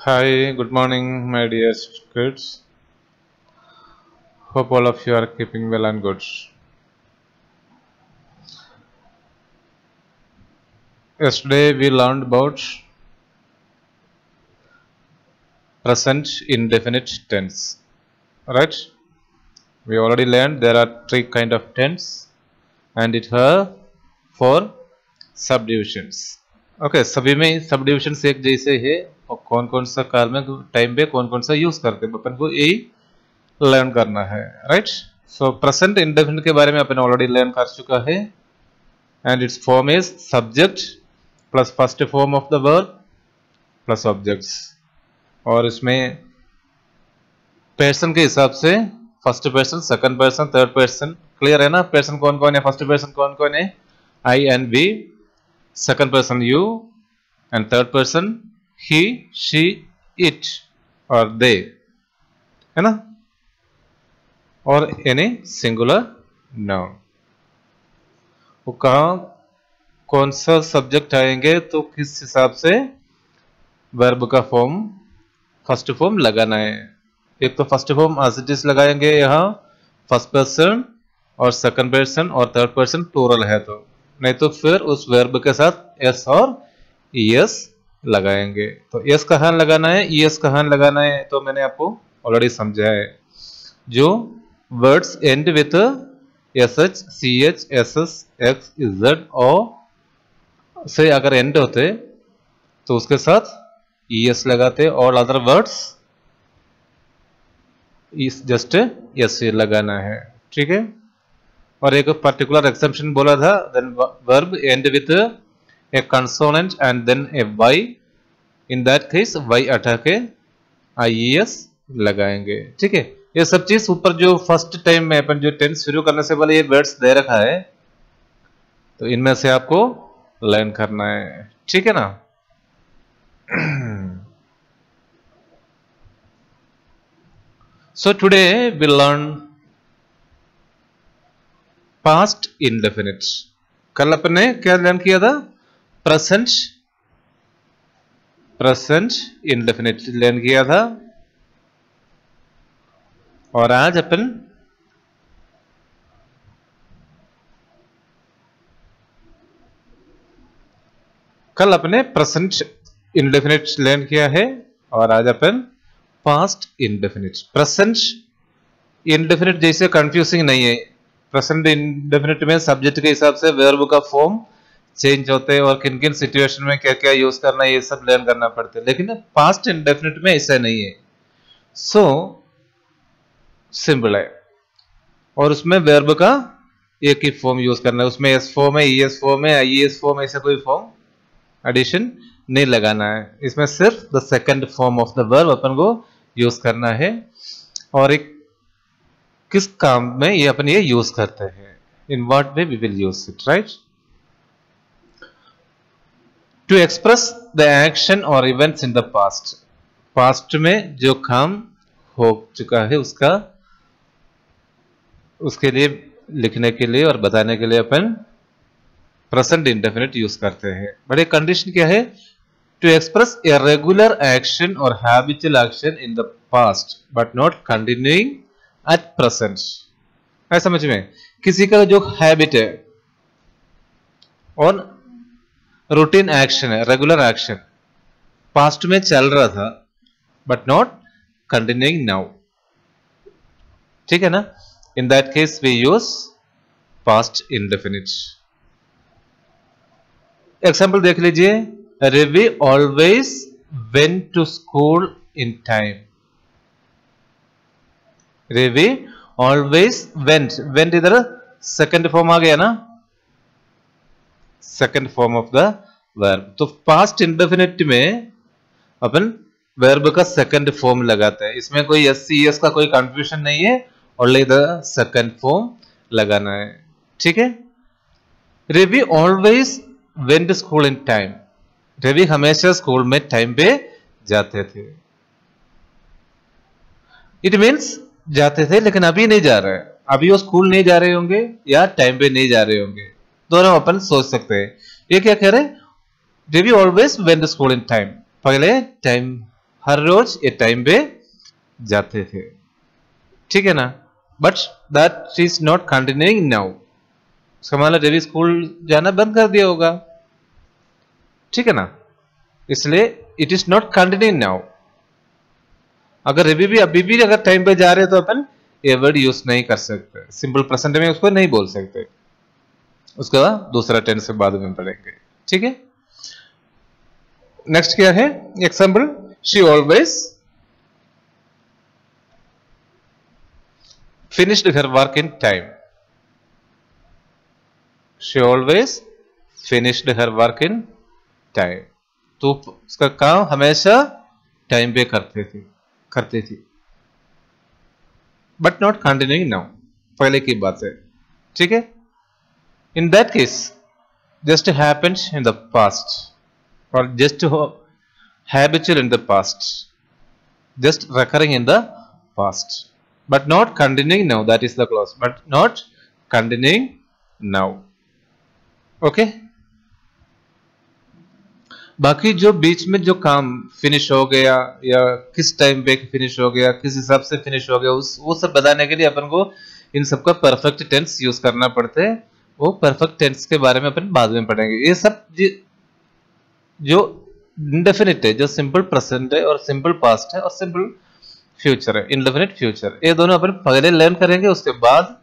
Hi, good morning, my dear kids. Hope all of you are keeping well and good. Yesterday we learned about present indefinite tense. Right? We already learned there are three kind of tense and it have four subdivisions. Okay, सभी में subdivisions एक जैसे है और कौन कौन सा काल में टाइम पे कौन कौन सा यूज करते हैं अपन को यही लर्न करना है. राइट? सो प्रेजेंट इंडेफिनिट के बारे में अपन ऑलरेडी लर्न कर चुका है. And its form is subject plus first form of the verb plus objects. और इसमें पर्सन के हिसाब से first person, second person, third person clear है ना. पर्सन कौन कौन है, फर्स्ट पर्सन कौन कौन है, I and we, second person you and third person he, she, it और दे, है ना. और एनी सिंगुलर नाउन. वो कहाँ कौन सा सब्जेक्ट आएंगे तो किस हिसाब से वर्ब का फॉर्म फर्स्ट फॉर्म लगाना है. एक तो first form as it is लगाएंगे यहाँ फर्स्ट पर्सन और सेकंड पर्सन और थर्ड पर्सन प्लूरल है तो, नहीं तो फिर उस वर्ब के साथ एस और ईएस लगाएंगे. तो एस कहाँ लगाना है, ईएस कहाँ लगाना है, तो मैंने आपको ऑलरेडी समझाया है. जो words and with SH, CH, SS, X, Z और से अगर एंड होते तो उसके साथ ES लगाते और अदर वर्ड्स इस जस्ट एस लगाना है. ठीक है. और एक पर्टिकुलर एक्सेप्शन बोला था, then verb end with a consonant and then a Y. In that case Y हटा के IES लगाएंगे. ठीक है. ये सब चीज ऊपर जो फर्स्ट टाइम में अपन जो टेंस शुरू करने से पहले ये वर्ड्स दे रखा है तो इनमें से आपको लर्न करना है. ठीक है ना. So today we learn past indefinite. कल अपने क्या लर्न किया था, प्रेजेंट इंडेफिनिट लर्न किया था. और आज अपन कल अपने प्रेजेंट इंडेफिनिट लर्न किया है और आज अपन पास्ट इंडेफिनिट. प्रेजेंट इंडेफिनिट जैसे कंफ्यूजिंग नहीं है. प्रेजेंट इंडेफिनिट में सब्जेक्ट के हिसाब से वर्ब का फॉर्म चेंज होते हैं और किन किन सिचुएशन में क्या क्या यूज करना है ये सब लर्न करना पड़ता है. लेकिन पास्ट इंडेफिनिट में ऐसा नहीं है. सो सिंपल है और उसमें वर्ब का एक ही फॉर्म यूज करना है. उसमें एस फॉर्म है, ईएस फॉर्म है, आईएस फॉर्म, ऐसा कोई फॉर्म एडिशन नहीं लगाना है. इसमें सिर्फ the second form of the verb अपन को यूज करना है. और एक किस काम में ये अपन ये यूज करते हैं, in what way we will use it. Right? To express the action और events in the past. Past में जो काम हो चुका है उसके लिए लिखने के लिए और बताने के लिए अपन प्रेजेंट इंडेफिनिट यूज करते हैं. बट एक कंडीशन क्या है, to express a regular action और habitual action in the past but not continuing at present. है समझ में. किसी का जो हैबिट है और रूटीन एक्शन है, रेगुलर एक्शन पास्ट में चल रहा था बट नॉट कंटिन्यूइंग नाउ. ठीक है ना. In that case we use past indefinite. Example देख लीजिए. Ravi always went to school in time. Ravi always went इधर सेकंड फॉर्म आ गया ना, second form of the verb. तो पास्ट इंडेफिनिट में अपन वर्ब का सेकंड फॉर्म लगाते हैं. इसमें कोई एस का कोई कंफ्यूजन नहीं है, ओनली द सेकंड फॉर्म लगाना है. ठीक है. Ravi always went school in time. रवि हमेशा स्कूल में टाइम पे जाते थे. इट मीन्स जाते थे लेकिन अभी नहीं जा रहे. अभी वो स्कूल नहीं जा रहे होंगे या टाइम पे नहीं जा रहे होंगे, दोनों अपन सोच सकते हैं. ये क्या कह रहे, Ravi always went school in time. पहले टाइम हर रोज ये टाइम पे जाते थे, ठीक है ना। But that is not continuing now. उसका मतलब रवि स्कूल जाना बंद कर दिया होगा, ठीक है ना, इसलिए it is not continuing now. अगर रवि भी अभी भी अगर टाइम पे जा रहे हैं तो अपन ये वर्ड यूज नहीं कर सकते, सिंपल प्रेजेंट में उसको नहीं बोल सकते, उसका दूसरा टेंस बाद में पढ़ेंगे, ठीक है। नेक्स्ट क्या है example, she always finished her work in time. She always finished her work in time. तो उसका काम हमेशा टाइम पे करती थी, बट नॉट कंटिन्यूइंग नाउ, पहले की बात है, ठीक है। In that case just happened in the past और just habitual in the past, just recurring in the past, but not continuing now. That is the clause, but not continuing now. Okay. बाकी जो बीच में जो काम finish हो गया या किस टाइम पे फिनिश हो गया, किस हिसाब से फिनिश हो गया, वो सब बताने के लिए अपन को इन सबका परफेक्ट टेंस यूज करना पड़ता है। वो परफेक्ट टेंस के बारे में अपन बाद में पढ़ेंगे। ये सब जो इंडेफिनिट है, जो सिंपल प्रेजेंट है और सिंपल पास्ट है और सिंपल फ्यूचर है, इंडेफिनिट फ्यूचर, ये दोनों अपन पहले लर्न करेंगे, उसके बाद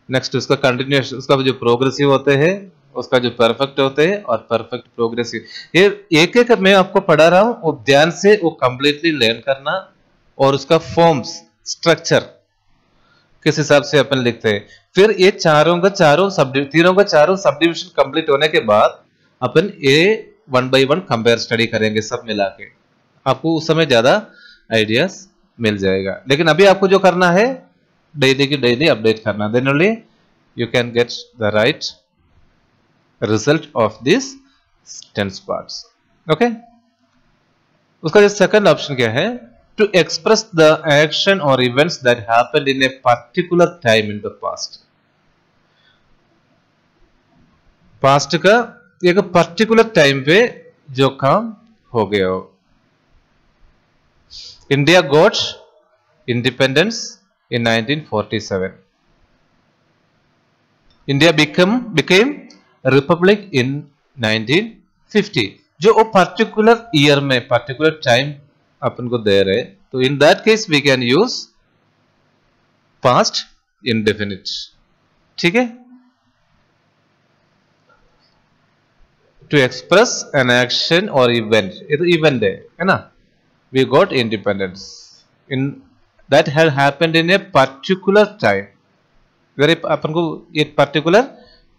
नेक्स्ट उसका कंटिन्यूएशन, उसका जो प्रोग्रेसिव होते हैं, उसका जो परफेक्ट होते हैं और परफेक्ट प्रोग्रेसिव, ये एक एक मैं आपको पढ़ा रहा हूं, वो ध्यान से वो कंप्लीटली लर्न करना और उसका फॉर्म्स स्ट्रक्चर किस हिसाब से अपन लिखते हैं। फिर ये तीनों का चारों सब डिविजन कंप्लीट होने के बाद अपन ये 1 by 1 कंपेयर स्टडी करेंगे सब मिला के, आपको उस समय ज्यादा आइडियाज मिल जाएगा। लेकिन अभी आपको जो करना है डेली की डेली अपडेट करना, then only you can get the right result of this tense parts. Okay, उसका जो सेकंड ऑप्शन क्या है, टू एक्सप्रेस द एक्शन और events that happened in a particular time in the past. Past का एक particular time पे जो काम हो गया हो। India got independence in 1947. India became a republic in 1950. जो वो पर्टिकुलर ईयर में पर्टिकुलर टाइम अपन को दे रहे, तो in that case we can use past indefinite, ठीक है। टू एक्सप्रेस एन एक्शन और इवेंट, ये तो इवेंट है ना। We got independence in that had happened in a particular time. Very अपन को एक पर्टिकुलर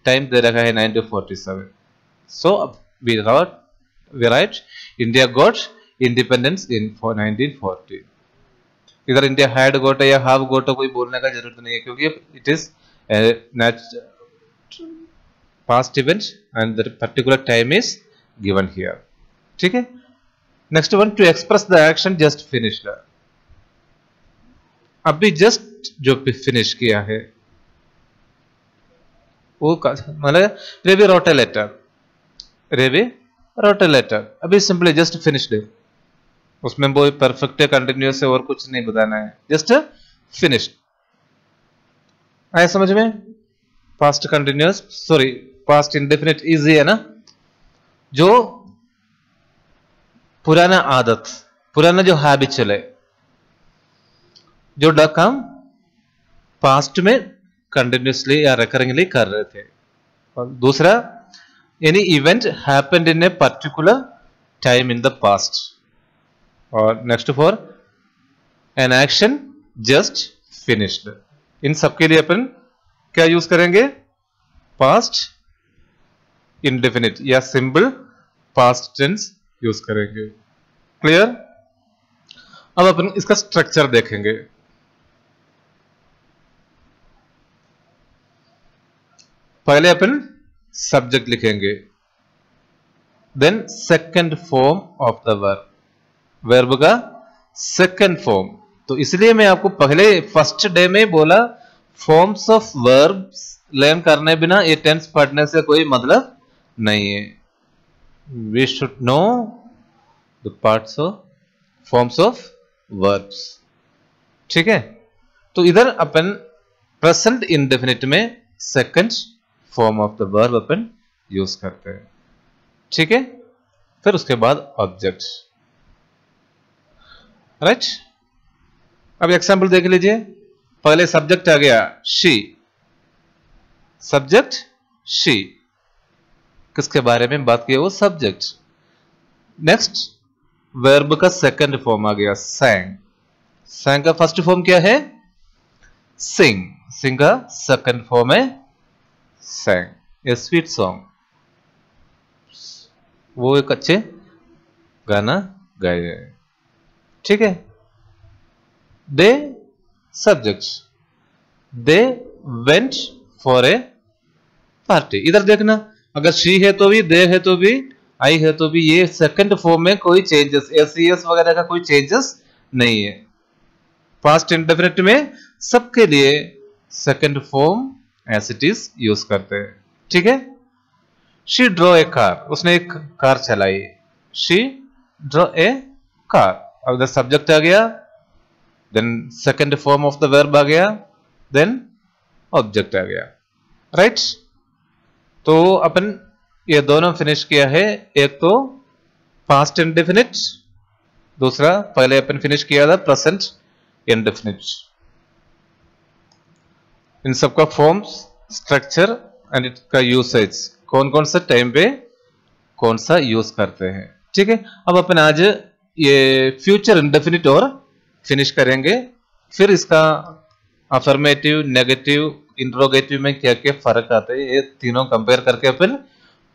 टाइम दे रखा है 1947. So we write India got independence in 1940. इधर इंडिया हैड गोट या हैव गोट कोई बोलने का जरूरत नहीं है, क्योंकि it is past event and the particular time is given here, ठीक है। Next one, to express the action just finished, अभी जस्ट जो फिनिश किया है वो मतलब रेवी रोट ए लेटर, अभी सिंपली जस्ट फिनिश्ड है, उसमें वो परफेक्ट है, कंटिन्यूअस है और कुछ नहीं बताना है, जस्ट फिनिश्ड। आया समझ में? Past continuous, sorry past indefinite easy है ना। जो पुराना आदत, पुराना जो हैबिचुअल है, जो काम पास्ट में कंटिन्यूसली या रिकरिंगली कर रहे थे, और दूसरा any event happened in a particular time in the past, और next for an action just finished. इन सबके लिए अपन क्या यूज करेंगे, पास्ट इंडेफिनिट या सिंपल पास्ट टेंस यूज करेंगे। क्लियर? अब अपन इसका स्ट्रक्चर देखेंगे। पहले अपन सब्जेक्ट लिखेंगे, then second form of the verb, verb का सेकंड फॉर्म। तो इसलिए मैं आपको पहले फर्स्ट डे में बोला फॉर्म्स ऑफ वर्ब्स लर्न करने बिना ये टेंस पढ़ने से कोई मतलब नहीं है। We should know the parts of forms of verbs. ठीक है, तो इधर अपन प्रेजेंट इंडेफिनिट में second form of the verb upon use करते हैं। ठीक है, फिर उसके बाद ऑब्जेक्ट। राइट, अब एग्जांपल देख लीजिए। पहले सब्जेक्ट आ गया शी, सब्जेक्ट शी, किसके बारे में बात की, वो सब्जेक्ट। नेक्स्ट वर्ब का सेकंड फॉर्म आ गया sang। sang का फर्स्ट फॉर्म क्या है, sing। sing का सेकंड फॉर्म है sang, ए स्वीट सॉन्ग, वो एक अच्छे गाना गाए। ठीक है, they subject, they went for a party. इधर देखना, अगर शी है तो भी, दे है तो भी, आई है तो भी, ये सेकंड फॉर्म में कोई चेंजेस, एस वगैरह का कोई चेंजेस नहीं है। पास्ट इंडेफिनिट में सबके लिए second form as it is use करते हैं। ठीक है, शी ड्रॉ ए कार, उसने एक कार चलाई, शी ड्रॉ ए कार। अब इधर सब्जेक्ट आ गया, then second form of the verb आ गया, देन ऑब्जेक्ट आ गया। राइट, तो अपन ये दोनों फिनिश किया है, एक तो पास्ट इंडेफिनिट, दूसरा पहले अपन फिनिश किया था प्रेजेंट इंडेफिनिट। इन सबका फॉर्म्स, स्ट्रक्चर एंड इसका यूसेज, कौन कौन सा टाइम पे कौन सा यूज करते हैं। ठीक है, अब अपन आज ये फ्यूचर इंडेफिनिट और फिनिश करेंगे, फिर इसका अफर्मेटिव, नेगेटिव, इंट्रोगेटिव में क्या क्या फर्क आते हैं, ये तीनों कंपेयर करके अपन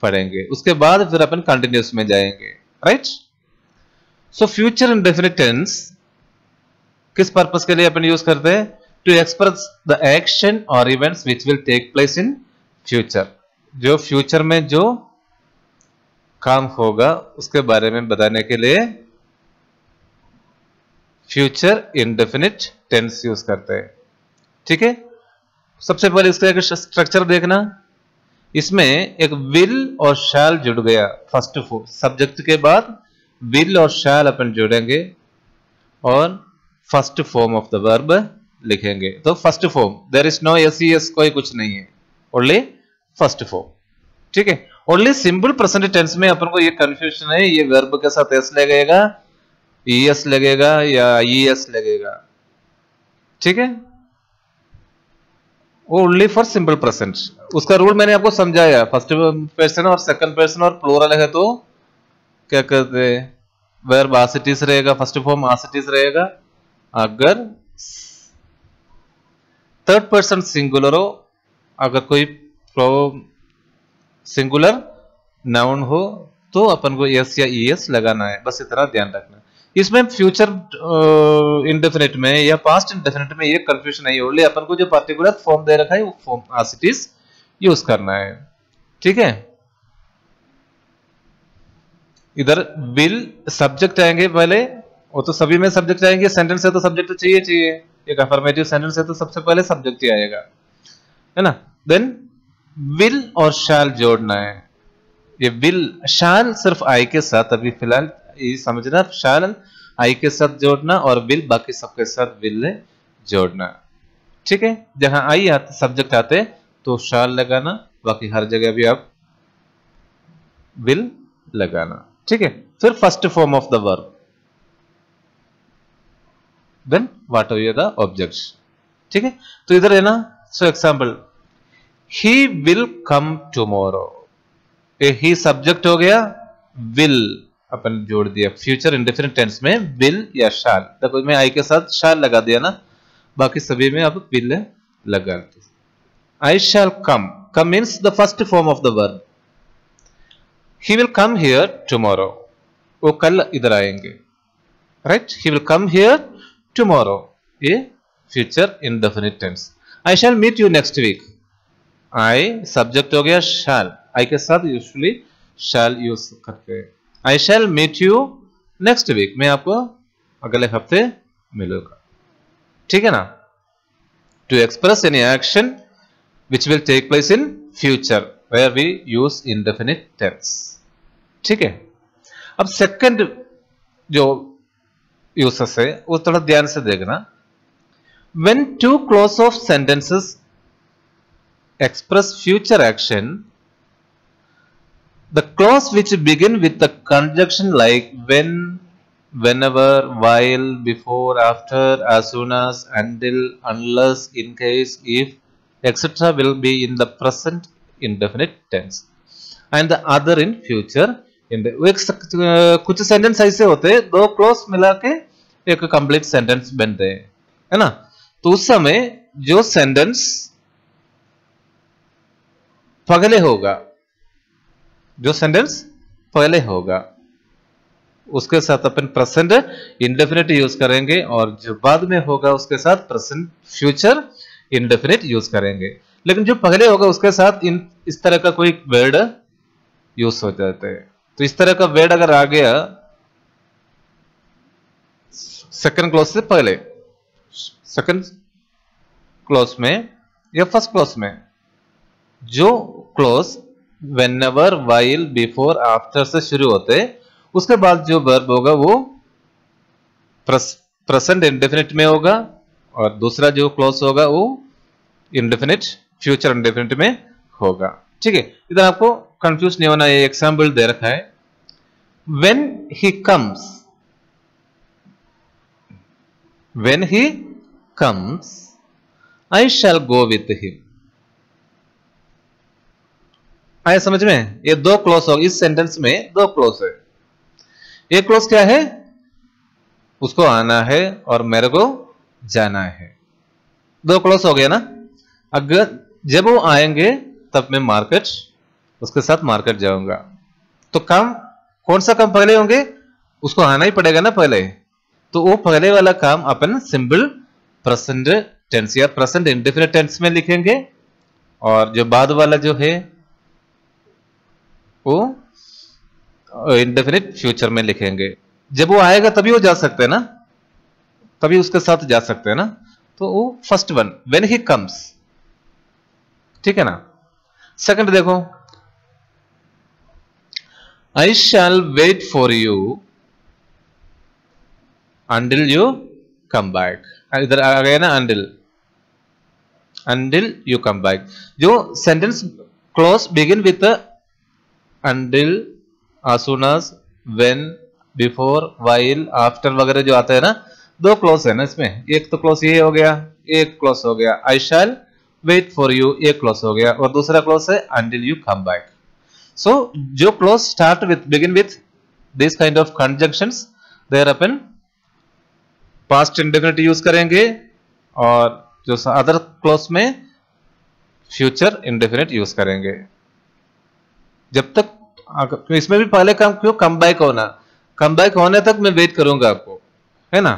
पढ़ेंगे। उसके बाद फिर अपन कंटिन्यूस में जाएंगे। Right, so future indefinite tense किस पर्पस के लिए अपन यूज करते हैं, टू एक्सप्रेस द एक्शन और events which will take place in future. जो फ्यूचर में जो काम होगा उसके बारे में बताने के लिए फ्यूचर इंडेफिनिट टेंस यूज करते हैं। ठीक है, सबसे पहले इसका एक स्ट्रक्चर देखना, इसमें एक विल और शैल जुड़ गया। फर्स्ट सब्जेक्ट के बाद विल और शैल अपन जोड़ेंगे और first form of the verb लिखेंगे। तो first form, there is no S, कोई कुछ नहीं है, ओनली फर्स्ट फॉर्म। ठीक है, ओनली सिंपल प्रेजेंट टेंस में अपन को ये कंफ्यूजन है, ये वर्ब के साथ एस लगेगा, ईएस लगेगा या ईएस लगेगा। ठीक है, वो ओनली फॉर सिंपल प्रेजेंट। उसका रूल मैंने आपको समझाया, फर्स्ट पर्सन और सेकंड पर्सन और प्लूरल है तो क्या करते हैं, वर्ब एज इट इज रहेगा, first form as it is रहेगा। अगर थर्ड पर्सन सिंगुलर हो, अगर कोई सिंगुलर नाउन हो तो अपन को एस या ईएस लगाना है, बस इतना ध्यान रखना। इसमें फ्यूचर इंडेफिनिट में या पास्ट इंडेफिनिट में ये कंफ्यूजन नहीं होगी, अपन को जो पर्टिकुलर फॉर्म दे रखा है वो form as it is use करना है। ठीक है, इधर विल सब्जेक्ट आएंगे पहले, वो तो सभी में सब्जेक्ट आएंगे, सेंटेंस है तो सब्जेक्ट चाहिए, एक अफर्मेटिव सेंटेंस है तो सबसे पहले सब्जेक्ट ही आएगा, है ना। देन विल और शैल जोड़ना है। ये विल शैल सिर्फ आई के साथ, अभी फिलहाल ये समझना, शैल आई के साथ जोड़ना और विल बाकी सबके साथ विल जोड़ना। ठीक है, जहां आई आते सब्जेक्ट आते तो शैल लगाना, बाकी हर जगह भी आप विल लगाना। ठीक है, फिर first form of the verb, then what are the objects. ठीक है, तो इधर है ना, so example, he will come tomorrow, he subject हो गया, विल अपन जोड़ दिया फ्यूचर इंडेफिनिट टेंस में, विल या शैल, तब मैं आई के साथ शैल लगा दिया ना, बाकी सभी में अब विल लगा। I shall come, come means the first form of the verb. He will come here tomorrow, वो कल इधर आएंगे। Right, he will come here tomorrow, ये future indefinite tense. I shall meet you next week, I subject हो गया शैल, आई के साथ usually शैल use करते हैं। I shall meet you next week, मैं आपको अगले हफ्ते मिलूंगा। ठीक है ना, to express any action which will take place in future where we use indefinite tense. ठीक है, अब सेकंड जो यूसेस है वो थोड़ा ध्यान से देखना। When two clause of sentences express future action, the clause which begin with the conjunction like when, whenever, while, before, after, as soon as, until, unless, in case, if, etc. will be in the present indefinite tense and the other in future indefinite। कुछ sentence ऐसे होते हैं दो clause मिला के एक complete sentence बनते हैं, है ना। तो उस समय जो सेंटेंस पहले होगा, जो सेंटेंस पहले होगा उसके साथ अपन प्रेजेंट इंडेफिनिट यूज करेंगे और जो बाद में होगा उसके साथ प्रेजेंट फ्यूचर इंडेफिनिट यूज करेंगे। लेकिन जो पहले होगा उसके साथ इस तरह का कोई वर्ड यूज हो जाते हैं। तो इस तरह का वर्ड अगर आ गया सेकंड क्लॉज से पहले, सेकंड क्लॉज में या फर्स्ट क्लॉज में जो clause whenever, while, before, after से शुरू होते हैं उसके बाद जो वर्ब होगा वो प्रेजेंट इंडेफिनिट में होगा और दूसरा जो क्लॉज होगा वो इंडेफिनिट फ्यूचर इंडेफिनिट में होगा। ठीक है, इधर आपको कंफ्यूज नहीं होना, ये एग्जाम्पल दे रखा है। When he comes, when he comes, I shall go with him। आया समझ में? ये दो क्लॉज हो, इस सेंटेंस में दो क्लॉज है। एक क्लॉज क्या है? उसको आना है और मेरे को जाना है। दो क्लॉज हो गया ना। अगर जब वो आएंगे तब मैं मार्केट, उसके साथ मार्केट जाऊंगा। तो काम कौन सा काम पहले होंगे? उसको आना ही पड़ेगा ना पहले। तो वो पहले वाला काम अपन सिंपल प्रेजेंट टेंस या प्रेजेंट इंडेफिनिट टेंस में लिखेंगे और जो बाद वाला जो है वो इंडेफिनिट फ्यूचर में लिखेंगे। जब वो आएगा तभी वो जा सकते हैं ना, तभी उसके साथ जा सकते हैं ना। तो वो first one when he comes, ठीक है ना। सेकंड देखो, I shall wait for you until you come back. इधर आ गया ना अंटिल यू कम बैक। जो sentence clause begin with until, as soon as, when, before, while, after वगैरह जो आता है ना, दो क्लॉज है ना इसमें। एक तो क्लॉज ये हो गया, एक क्लॉज हो गया I shall wait for you, एक क्लॉज हो गया और दूसरा क्लॉज है until you come back। So जो clause start with begin with this kind of conjunctions there अपन पास्ट इंडेफिनिट यूज करेंगे और जो अदर क्लॉज में फ्यूचर इंडेफिनिट यूज करेंगे। जब तक इसमें भी पहले काम क्यों? कम बैक होना, कम बैक होने तक मैं वेट करूंगा आपको, है ना।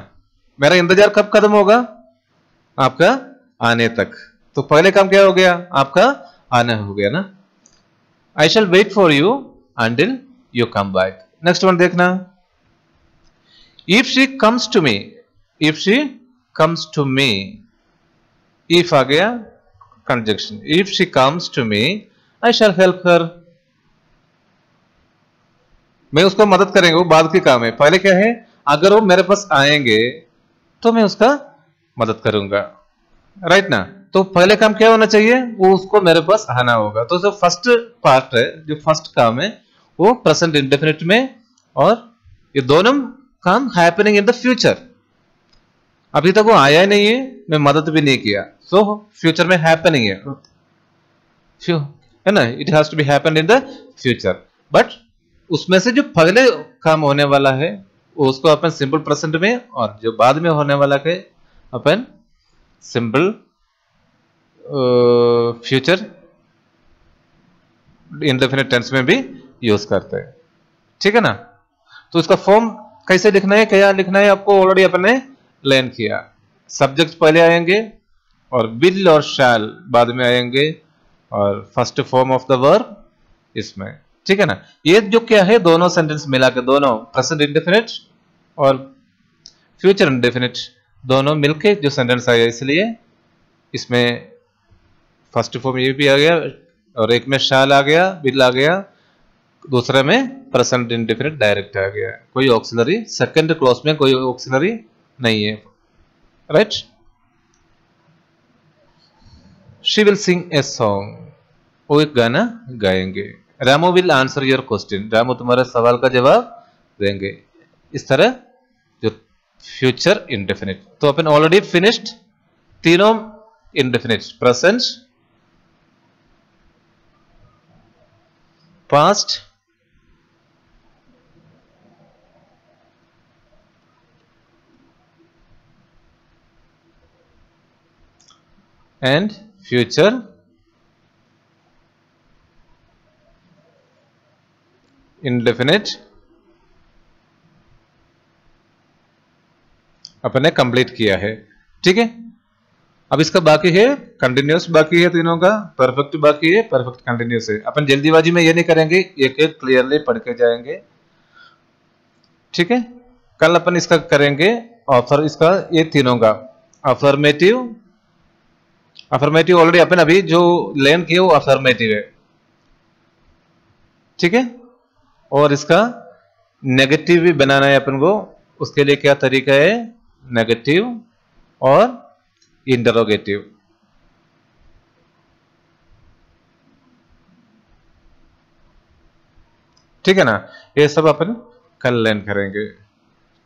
मेरा इंतजार कब खत्म होगा? आपका आने तक। तो पहले काम क्या हो गया? आपका आना हो गया ना। I shall wait for you until you come back. Next one देखना, if she comes to me, if she comes to me, if आ गया conjunction. If she comes to me I shall help her, मैं उसको मदद करेंगे, वो बाद की काम है। पहले क्या है? अगर वो मेरे पास आएंगे तो मैं उसका मदद करूंगा, राइट ना। तो पहले काम क्या होना चाहिए? वो उसको मेरे पास आना होगा। तो जो फर्स्ट पार्ट है, जो फर्स्ट काम है वो प्रेजेंट इंडेफिनिट में और ये दोनों काम हैपनिंग इन द फ्यूचर। अभी तक वो आया ही नहीं है, मैं मदद भी नहीं किया, सो फ्यूचर में हैपनिंग है ना। It has to be happen in the future. But उसमें से जो पहले काम होने वाला है उसको अपन सिंपल प्रेजेंट में और जो बाद में होने वाला है अपन सिंपल फ्यूचर इंडेफिनिट टेंस में भी यूज करते हैं, ठीक है ना। तो उसका फॉर्म कैसे लिखना है, क्या लिखना है आपको ऑलरेडी अपन ने लर्न किया। सब्जेक्ट पहले आएंगे और विल और शैल बाद में आएंगे और first form of the verb इसमें, ठीक है ना। ये जो क्या है, दोनों सेंटेंस मिला के, दोनों प्रेजेंट इंडेफिनिट और फ्यूचर इंडेफिनिट दोनों मिलके जो सेंटेंस आया, इसलिए इसमें फर्स्ट फॉर्म ये भी आ गया और एक में शैल आ गया, विल आ गया दूसरे में प्रेजेंट इंडेफिनिट डायरेक्ट आ गया, कोई ऑक्सिलरी, सेकंड क्लॉज में कोई ऑक्सिलरी नहीं है, right. She will sing a song, वो एक गाना गाएंगे। Ramu will answer your question, Ramu तुम्हारे सवाल का जवाब देंगे। इस तरह जो फ्यूचर इंडेफिनिट, तो अपन ऑलरेडी फिनिश्ड तीनों indefinite, present, past and future indefinite अपने कंप्लीट किया है, ठीक है। अब इसका बाकी है कंटिन्यूस, बाकी है तीनों का, परफेक्ट बाकी है, परफेक्ट कंटिन्यूस है। अपन जल्दीबाजी में ये नहीं करेंगे, एक एक क्लियरली पढ़ के जाएंगे, ठीक है। कल अपन इसका करेंगे ऑफर, इसका ये तीनों का अफर्मेटिव, अफर्मेटिव ऑलरेडी अपन अभी जो लर्न किया वो अफर्मेटिव है, ठीक है। और इसका नेगेटिव भी बनाना है अपन को, उसके लिए क्या तरीका है, नेगेटिव और इंटरोगेटिव, ठीक है ना। ये सब अपन कल लर्न करेंगे,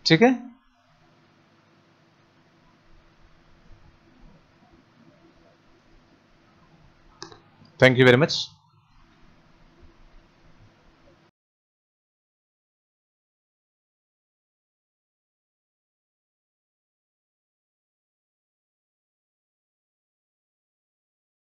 ठीक है। Thank you very much.